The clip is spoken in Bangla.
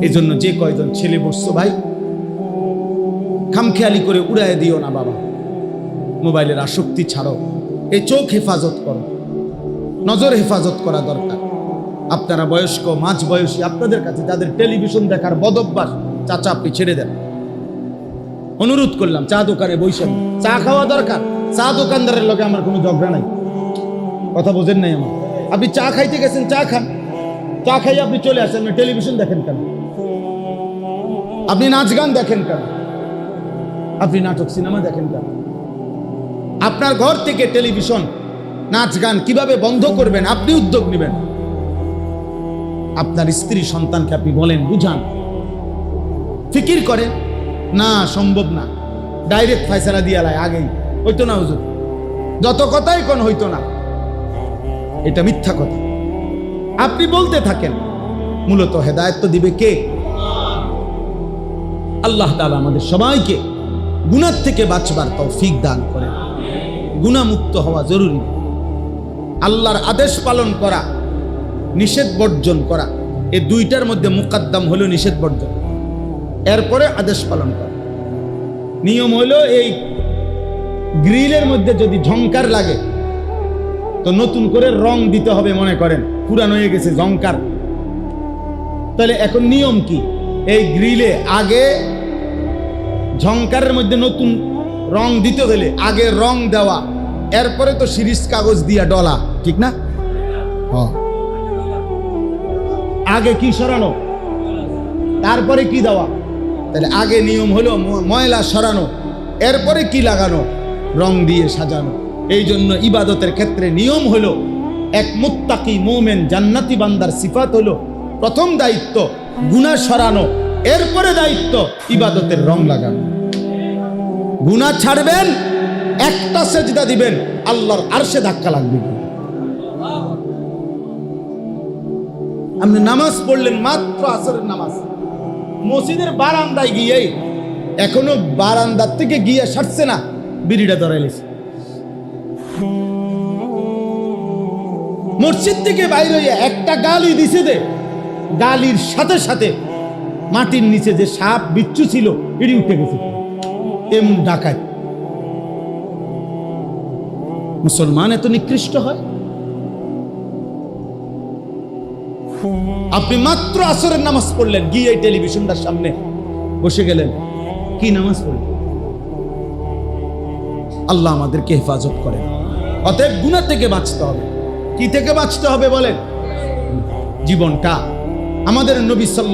এই জন্য যে কয়জন ছেলে বসছো ভাই, খামখেয়ালি করে উড়ায় দিও না বাবা। মোবাইলের আসক্তি ছাড়ো, এই চোখ হেফাজত করো, নজর হেফাজত করা দরকার। আপনারা বয়স্ক, মাঝ বয়সী, আপনাদের কাছে যাদের টেলিভিশন দেখার বদভ্যাস, চাচা আপনি ছেড়ে দেন। অনুরোধ করলাম, চা দোকানে বসেন, চা খাওয়া দরকার। চা দোকানদারের লগে আমার কোনো ঝগড়া নাই, কথা বোঝেন নাই আমার। আপনি চা খাইতে গেছেন, চা খান, চা খাই আপনি চলে আসেন। টেলিভিশন দেখেন কেন? আপনি নাচ গান দেখেন কেন? আপনি নাটক সিনেমা দেখেন কেন? আপনার ঘর থেকে টেলিভিশন, নাচ গান কিভাবে বন্ধ করবেন আপনি উদ্যোগ নেবেন। আপনার স্ত্রী সন্তানকে আপনি বলেন, বুঝান, ফিকির করেন। না, সম্ভব না, ডাইরেক্ট ফয়সালা দিয়ে লাই, আগেই হইতো না হুজুর, যত কথাই কোন হইতো না, এটা মিথ্যা কথা। আপনি বলতে থাকেন, মূলত হেদায়েত তো দিবে কে? আল্লাহ তাআলা আমাদের সবাইকে গুনাহ থেকে বাঁচবার তৌফিক দান করেন। গুনাহ মুক্ত হওয়া জরুরি। আল্লাহর আদেশ পালন করা, নিষেধ বর্জন করা, এই দুইটার মধ্যে মুকদ্দম হলো নিষেধ বর্জন, এরপরে আদেশ পালন করা। নিয়ম হলো, এই গ্রিলের মধ্যে যদি ঝংকার লাগে তো নতুন করে রং দিতে হবে। মনে করেন পুরানো হয়ে গেছে ঝংকার, তাহলে এখন নিয়ম কি? এই গ্রিলে আগে ঝংকারের মধ্যে নতুন রং দিতে হলে আগে রং দেওয়া, এরপরে তো সিরিজ কাগজ দিয়া ডলা, ঠিক না? আগে কি সরানো, তারপরে কি দেওয়া? তাহলে আগে নিয়ম হলো ময়লা সরানো, এরপরে কি লাগানো? রং দিয়ে সাজানো। এই জন্য ইবাদতের ক্ষেত্রে নিয়ম হলো, এক মুত্তাকি মুমিন জান্নাতি বান্দার সিফাত হলো, প্রথম দায়িত্ব গুনাহ সরানো, এরপরে দায়িত্ব ইবাদতের রং লাগানো। গুনাহ ছাড়বেন, একটা সেজদা দিবেন, আল্লাহর আরশে ধাক্কা লাগবে। আপনি নামাজ পড়লেন, মাত্র আসরের নামাজ, মসজিদের বারান্দায় গিয়ে, এখনো বারান্দার থেকে গিয়ে সারছে না, বিড়িটা ধরাইলিস। মসজিদ থেকে বাইরে হইয়া একটা গালি দিছে, দে গালির সাথে সাথে মাটির নিচে যে সাপ বিচ্ছু ছিল এটি উঠে গেছে। এমন ডাকায় মুসলমান এত নিকৃষ্ট হয়? আপনি মাত্র আসরের নামাজ পড়লেন, গিয়ে এই টেলিভিশনটার সামনে বসে গেলেন, কি নামাজ পড়লেন? আল্লাহ আমাদেরকে হেফাজত করেন। অতএব গুনাহ থেকে বাঁচতে হবে। কি থেকে বাঁচতে হবে বলেন? জীবনটা আমাদের নবী সাল্লাল্লাহু